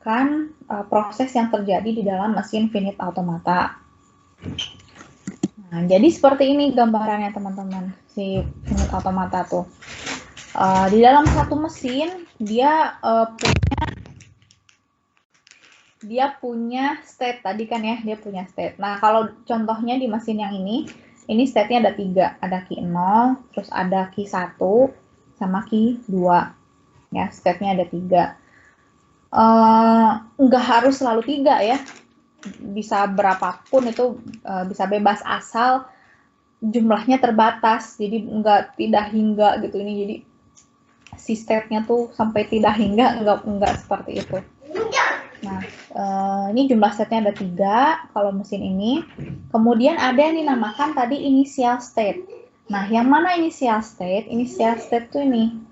menandakan proses yang terjadi di dalam mesin finite automata. Nah, jadi seperti ini gambarannya teman-teman, si finite automata tuh. Di dalam satu mesin dia punya state tadi kan ya, dia punya state. Nah, kalau contohnya di mesin yang ini state-nya ada 3, ada key 0, terus ada key 1, sama key 2. Ya, state-nya ada 3. Nggak harus selalu 3 ya, bisa berapapun itu, bisa bebas asal jumlahnya terbatas, jadi tidak hingga gitu ini, jadi si state-nya tuh sampai tidak hingga, enggak seperti itu. Nah, ini jumlah state-nya ada 3 kalau mesin ini. Kemudian ada yang dinamakan tadi initial state. Nah, yang mana initial state? Initial state tuh ini.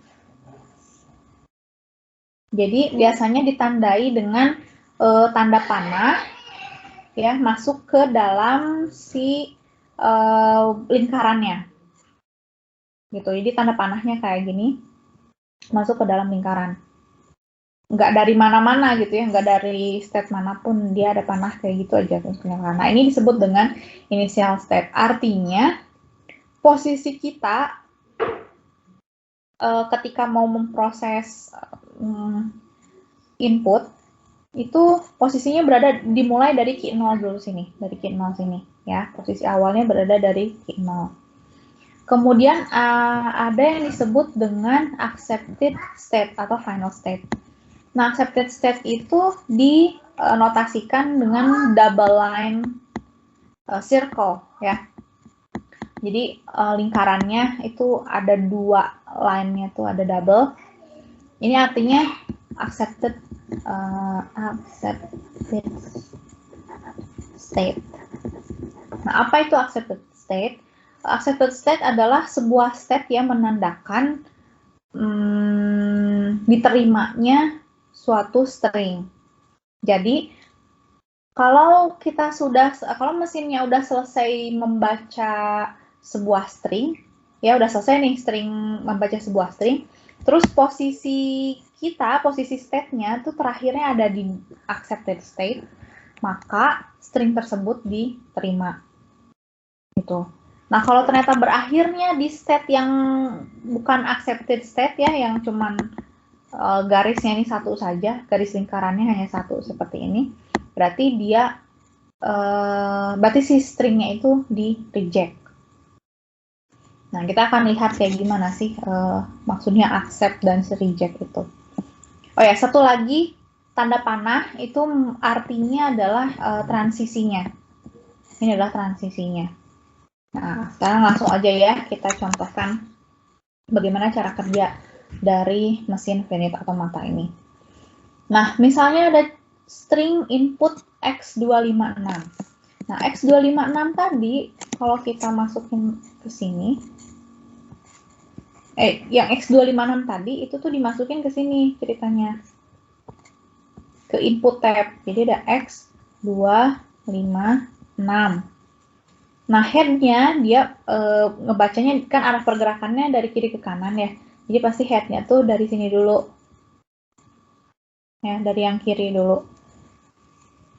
Jadi biasanya ditandai dengan tanda panah ya, masuk ke dalam si lingkarannya. Gitu. Jadi tanda panahnya kayak gini, masuk ke dalam lingkaran. Nggak dari mana-mana gitu ya, nggak dari state manapun, dia ada panah kayak gitu aja. Nah, ini disebut dengan initial state. Artinya, posisi kita ketika mau memproses input, itu posisinya dimulai dari key 0 dulu sini, dari key 0 sini. Ya, posisi awalnya berada dari key 0. Kemudian ada yang disebut dengan accepted state atau final state. Nah, accepted state itu dinotasikan dengan double line circle ya. Jadi lingkarannya itu ada 2 line-nya tuh ada double. Ini artinya accepted state. Nah, apa itu accepted state? Accepted state adalah sebuah state yang menandakan diterimanya suatu string. Jadi, kalau mesinnya udah selesai membaca sebuah string, ya udah selesai nih string membaca sebuah string, terus posisi state-nya tuh terakhirnya ada di accepted state, maka string tersebut diterima. Gitu. Nah, kalau ternyata berakhirnya di state yang bukan accepted state ya, yang cuman garisnya ini satu saja, garis lingkarannya hanya satu seperti ini, berarti berarti si stringnya itu di reject. Nah, kita akan lihat kayak gimana sih maksudnya accept dan si reject itu. Oh ya, satu lagi, tanda panah itu artinya adalah transisinya. Ini adalah transisinya. Nah, sekarang langsung aja ya kita contohkan bagaimana cara kerja dari mesin finite automata ini. Nah, misalnya ada string input X256. Nah, X256 tadi, kalau kita masukin ke sini, yang X256 tadi, itu tuh dimasukin ke sini ceritanya. Ke input tab. Jadi ada X256. Nah, head-nya dia ngebacanya kan arah pergerakannya dari kiri ke kanan ya. Jadi pasti head-nya tuh dari sini dulu. Ya, dari yang kiri dulu.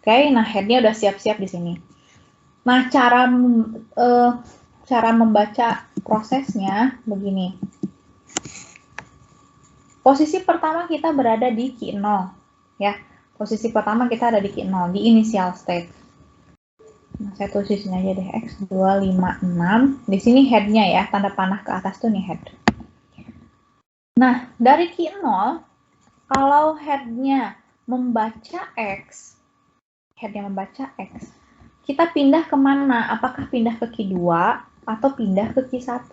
Oke, nah head-nya udah siap-siap di sini. Nah, cara membaca prosesnya begini. Posisi pertama kita berada di key 0. Ya, posisi pertama kita ada di key 0, di initial state. Nah, saya tulisin aja deh X256. Di sini head-nya ya, tanda panah ke atas tuh nih head. Nah, dari key 0, kalau head-nya membaca X, kita pindah kemana? Apakah pindah ke key 2 atau pindah ke key 1?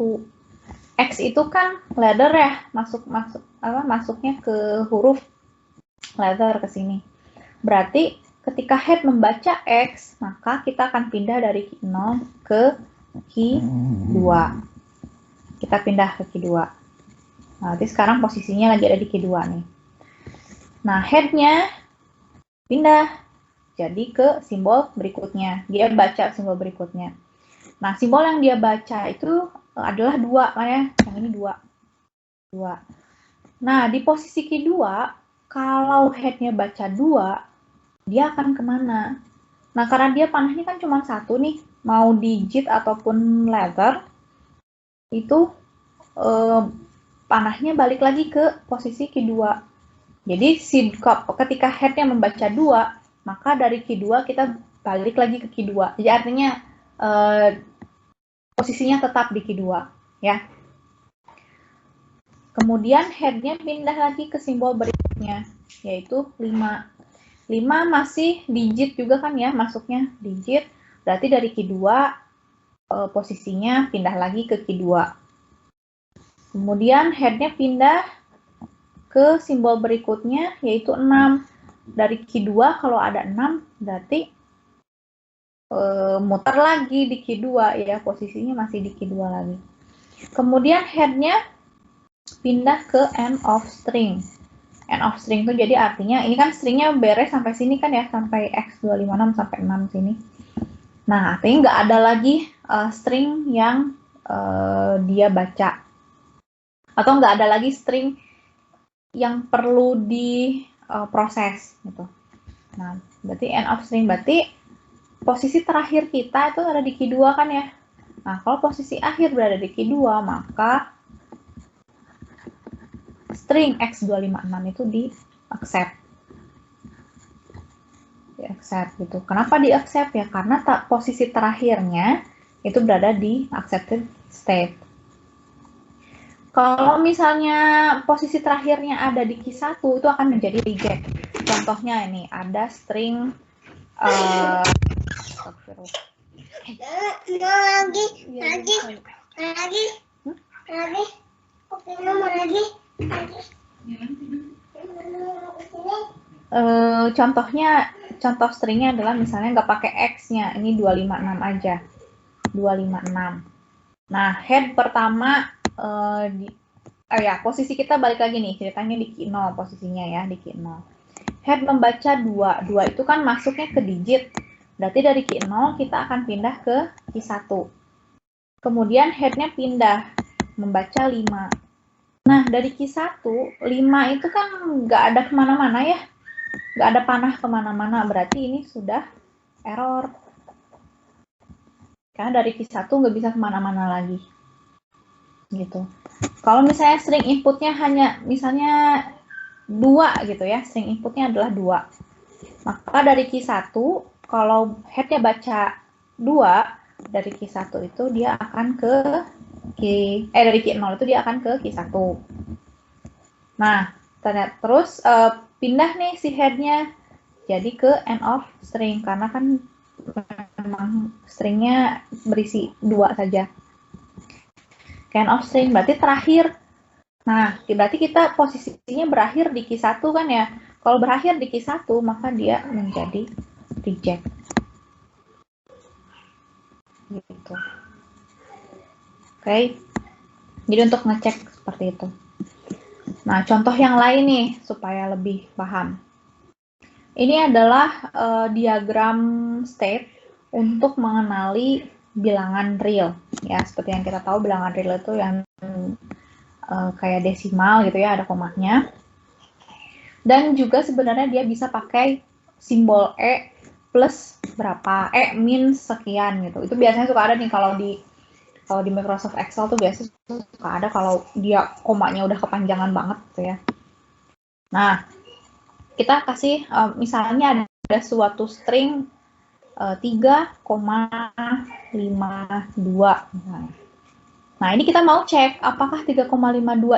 X itu kan ladder ya, masuknya ke huruf ladder ke sini. Berarti ketika head membaca X, maka kita akan pindah dari key 0 ke key 2. Kita pindah ke key 2. Nah, nanti sekarang posisinya lagi ada di key 2 nih. Nah, head-nya pindah jadi ke simbol berikutnya. Dia baca simbol berikutnya. Nah, simbol yang dia baca itu adalah 2, ya. Yang ini 2. Nah, di posisi key 2, Kalau headnya baca 2, dia akan kemana? Nah, karena dia panahnya kan cuma satu nih, mau digit ataupun letter, itu panahnya balik lagi ke posisi Q2. Jadi ketika headnya membaca 2, maka dari Q2 kita balik lagi ke Q2. Jadi artinya posisinya tetap di Q2, ya. Kemudian headnya pindah lagi ke simbol berikutnya, yaitu 5. 5 masih digit juga kan ya, masuknya digit. Berarti dari Q2 posisinya pindah lagi ke Q2. Kemudian headnya pindah ke simbol berikutnya, yaitu 6. Dari Q2 kalau ada 6, berarti muter lagi di Q2 ya, posisinya masih di Q2 lagi. Kemudian headnya pindah ke end of string. End of string itu jadi artinya, ini kan stringnya beres sampai sini kan ya, sampai X256 sampai 6 sini. Nah, artinya nggak ada lagi string yang dia baca. Atau nggak ada lagi string yang perlu diproses gitu. Nah, berarti end of string, berarti posisi terakhir kita itu ada di Q2 kan ya. Nah, kalau posisi akhir berada di Q2, maka string X256 itu di-accept. Di-accept gitu. Kenapa di-accept ya? Karena posisi terakhirnya itu berada di accepted state. Kalau misalnya posisi terakhirnya ada di Q1, itu akan menjadi reject. Contohnya ini, ada string contoh stringnya adalah misalnya nggak pakai X-nya, ini 256 aja. 256. Nah, head pertama posisi kita balik lagi nih, ceritanya di Q0 posisinya ya, di Q0. Head membaca 2. 2 itu kan masuknya ke digit. Berarti dari Q0 kita akan pindah ke Q1. Kemudian headnya pindah, membaca 5. Nah, dari Q1, 5 itu kan nggak ada kemana-mana ya. Nggak ada panah kemana-mana, berarti ini sudah error. Karena dari Q1 nggak bisa kemana-mana lagi. Gitu. Kalau misalnya string inputnya hanya misalnya 2 gitu ya, string inputnya adalah 2. Maka dari Q1, kalau headnya baca 2, dari Q1 itu dia akan ke dari Q0 itu dia akan ke Q1. Nah, terus pindah nih si headnya jadi ke end of string, karena kan memang stringnya berisi 2 saja. End of string berarti terakhir. Nah, berarti kita posisinya berakhir di Q1 kan ya. Kalau berakhir di Q1, maka dia menjadi reject. Gitu. Oke. Jadi untuk ngecek seperti itu. Nah, contoh yang lain nih, supaya lebih paham. Ini adalah diagram state untuk mengenali bilangan real. Ya, seperti yang kita tahu, bilangan real itu yang kayak desimal gitu ya, ada komanya. Dan juga sebenarnya dia bisa pakai simbol E plus berapa, E min sekian gitu. Itu biasanya suka ada nih kalau di Microsoft Excel tuh biasanya suka ada kalau dia komanya udah kepanjangan banget gitu ya. Nah, kita kasih misalnya ada suatu string 3,52 misalnya. Nah, ini kita mau cek apakah 3,52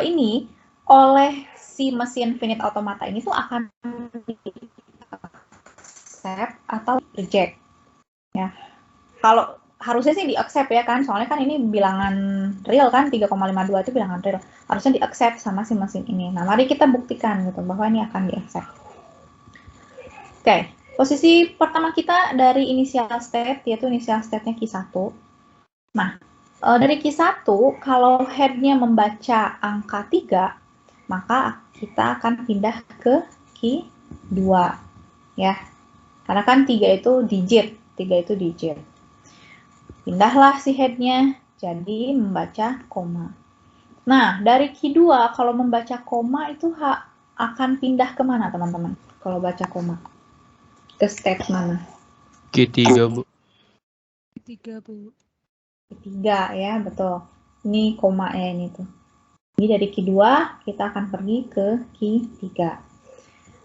ini oleh si mesin finite automata ini tuh akan accept atau reject. Ya. Kalau harusnya sih di accept ya kan, soalnya kan ini bilangan real kan, 3,52 itu bilangan real. Harusnya di accept sama si mesin ini. Nah, mari kita buktikan gitu bahwa ini akan di accept. Oke, posisi pertama kita dari initial state, yaitu initial state-nya Q1. Nah, dari Q1, kalau head-nya membaca angka 3, maka kita akan pindah ke Q2. Ya, karena kan 3 itu digit. Pindahlah si head-nya, jadi membaca koma. Nah, dari Q2, kalau membaca koma itu akan pindah kemana teman-teman? Kalau baca koma. Ke state mana? Q3, Bu. Q3, Bu. Q3 ya, betul. Ini koma ya ini tuh. Jadi dari Q2 kita akan pergi ke Q3.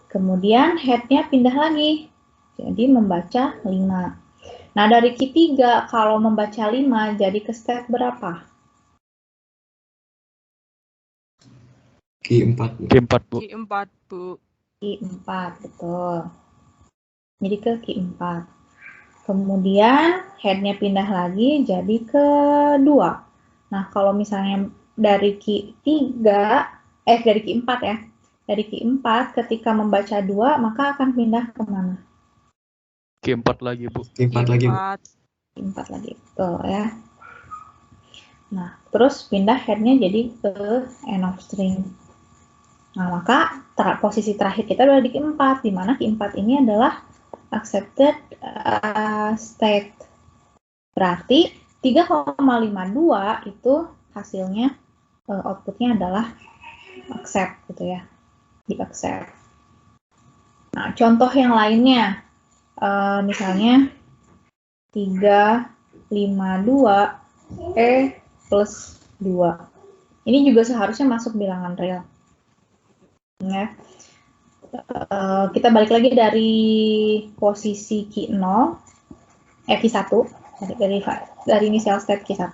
Kemudian head-nya pindah lagi. Jadi membaca 5. Nah, dari Q3 kalau membaca 5 jadi ke step berapa? Q4. Q4, Bu. Q4, Bu. Q4, betul. Jadi ke Q4. Kemudian head-nya pindah lagi jadi ke 2. Nah, kalau misalnya dari Q3, dari Q4 ya. Dari Q4 ketika membaca 2, maka akan pindah ke mana? Q4 lagi, Bu. Q4 lagi, Bu. Q4 lagi, betul ya. Nah, terus pindah head-nya jadi ke end of string. Nah, maka posisi terakhir kita adalah di Q4, di mana Q4 ini adalah accepted state. Berarti 3,52 itu hasilnya, outputnya adalah accept gitu ya, di accept. Nah, contoh yang lainnya, misalnya 352 E plus 2. Ini juga seharusnya masuk bilangan real. Ya. Kita balik lagi dari posisi Q0, Q1, dari initial state Q1.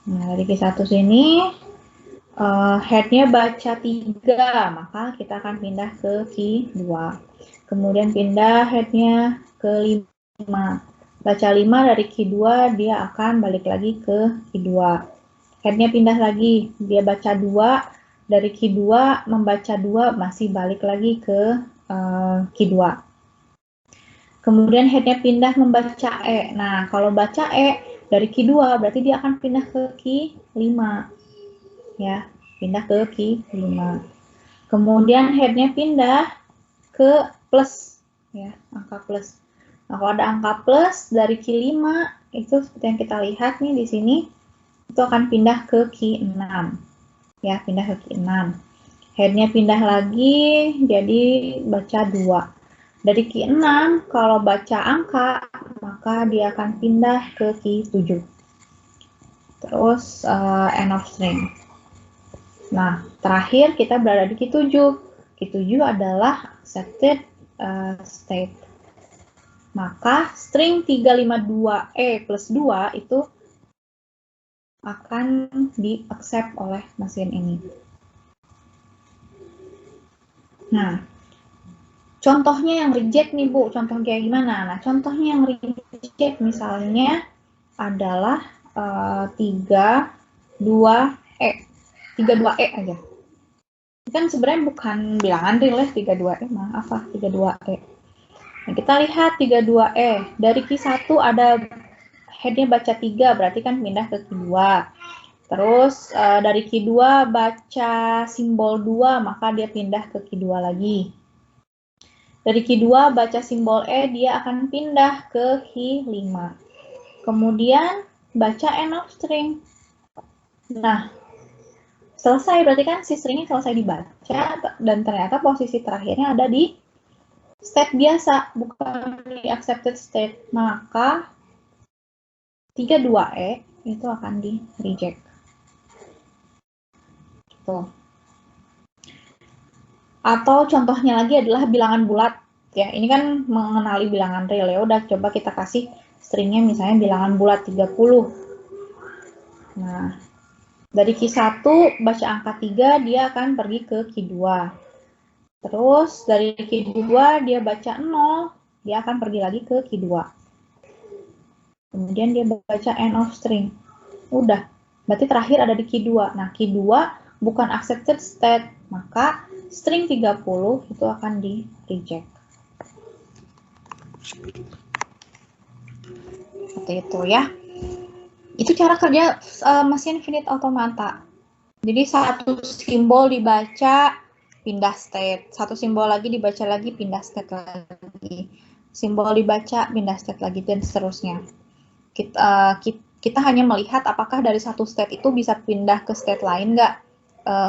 Nah, dari Q1 sini, head-nya baca 3, maka kita akan pindah ke Q2. Kemudian pindah head-nya ke 5. Baca 5 dari Q2, dia akan balik lagi ke Q2. Head-nya pindah lagi, dia baca 2, dari Q2 membaca 2, masih balik lagi ke Q2. Kemudian head-nya pindah membaca E. Nah, kalau baca E dari Q2, berarti dia akan pindah ke Q5. Ya, pindah ke Q5. Kemudian head-nya pindah ke plus, ya, angka plus. Nah, kalau ada angka plus dari Q5, itu seperti yang kita lihat nih di sini, itu akan pindah ke Q6. Ya, pindah ke Q6. Head-nya pindah lagi, jadi baca 2. Dari Q6, kalau baca angka, maka dia akan pindah ke Q7. Terus, end of string. Nah, terakhir kita berada di Q7. Q7 adalah accepted state. Maka string 352E plus 2 itu akan di-accept oleh mesin ini. Nah, contohnya yang reject nih, Bu. Contoh kayak gimana? Nah, contohnya yang reject misalnya adalah 32E. 32E aja. Kan sebenarnya bukan bilangan real ya, 32E. Maaf, 32E. Nah, kita lihat 32E. Dari Q1 ada head-nya baca 3, berarti kan pindah ke Q2. Terus dari Q2 baca simbol 2, maka dia pindah ke Q2 lagi. Dari Q2 baca simbol E, dia akan pindah ke Q5. Kemudian baca end of string. Nah, selesai, berarti kan si stringnya selesai dibaca, dan ternyata posisi terakhirnya ada di state biasa, bukan di accepted state. Maka 32E itu akan di reject. Tuh. Atau contohnya lagi adalah bilangan bulat. Ya, ini kan mengenali bilangan real ya. Udah, coba kita kasih stringnya misalnya bilangan bulat 30. Nah, dari Q1 baca angka 3, dia akan pergi ke Q2. Terus dari Q2 dia baca 0, dia akan pergi lagi ke Q2. Kemudian dia baca end of string. Udah, berarti terakhir ada di Q2. Nah, Q2 bukan accepted state, maka string 30 itu akan di reject. Seperti itu ya. Itu cara kerja mesin finite automata. Jadi satu simbol dibaca, pindah state. Satu simbol lagi dibaca lagi, pindah state lagi. Simbol dibaca, pindah state lagi, dan seterusnya. Kita hanya melihat apakah dari satu state itu bisa pindah ke state lain nggak.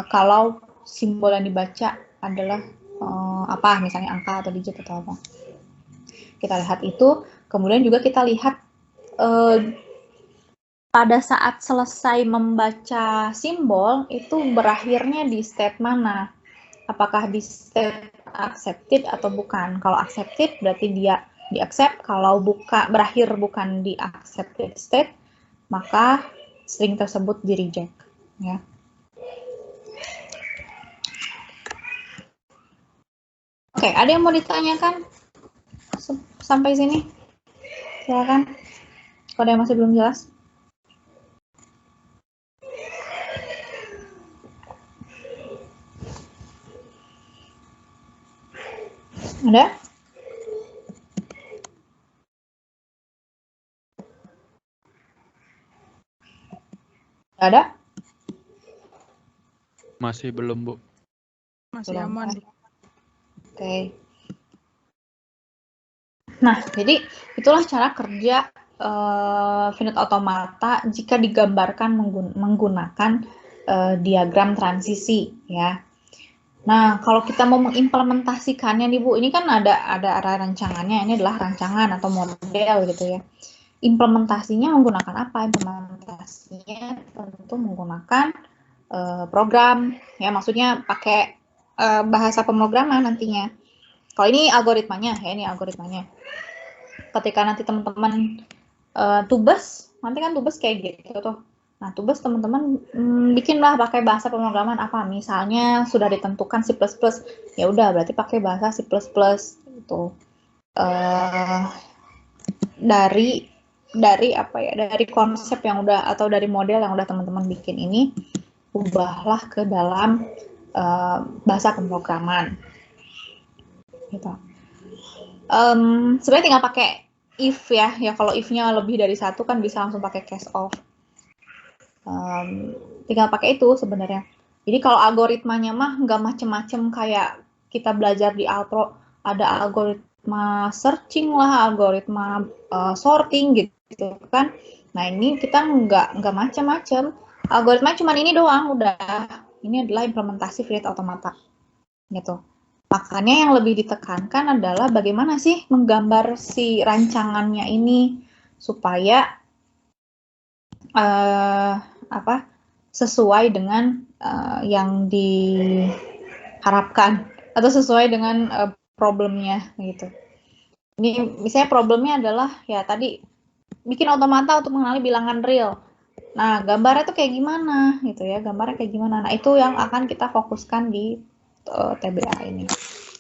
kalau simbol yang dibaca adalah apa, misalnya angka atau digit atau apa. Kita lihat itu, kemudian juga kita lihat pada saat selesai membaca simbol itu berakhirnya di state mana. Apakah di state accepted atau bukan. Kalau accepted berarti dia di accept, kalau berakhir bukan di accepted state, maka string tersebut di reject. Ya. Oke, ada yang mau ditanyakan sampai sini? Silakan. Kalau ada yang masih belum jelas. Ada? Ada? Masih belum, Bu. Masih Belum. aman. Oke. Nah, jadi itulah cara kerja finite automata jika digambarkan menggunakan diagram transisi, ya. Nah, kalau kita mau mengimplementasikannya nih Bu, ini kan ada rancangannya, ini adalah rancangan atau model gitu ya. Implementasinya menggunakan apa? Implementasinya tentu menggunakan program, ya, maksudnya pakai bahasa pemrograman nantinya. Kalau ini algoritmanya, ya, ini algoritmanya. Ketika nanti teman-teman tugas, nanti kan tugas kayak gitu tuh. Nah, tugas teman-teman bikinlah pakai bahasa pemrograman apa. Misalnya sudah ditentukan C++, ya udah berarti pakai bahasa C++ itu. Dari apa ya? Dari konsep yang udah atau dari model yang udah teman-teman bikin ini, ubahlah ke dalam bahasa pemrograman. Gitu. Sebenarnya tinggal pakai if ya kalau if-nya lebih dari satu kan bisa langsung pakai case of. Tinggal pakai itu sebenarnya. Jadi kalau algoritmanya mah nggak macem-macem kayak kita belajar di Altro, ada algoritma searching lah, algoritma sorting gitu kan. Nah ini kita nggak macem-macem. Algoritma cuma ini doang, udah. Ini adalah implementasi finite automata gitu. Makanya yang lebih ditekankan adalah bagaimana sih menggambar si rancangannya ini supaya sesuai dengan yang diharapkan atau sesuai dengan problemnya gitu. Ini misalnya problemnya adalah ya tadi bikin automata untuk mengenali bilangan real. Nah, gambarnya tuh kayak gimana gitu ya, gambarnya kayak gimana. Nah, itu yang akan kita fokuskan di TBA ini.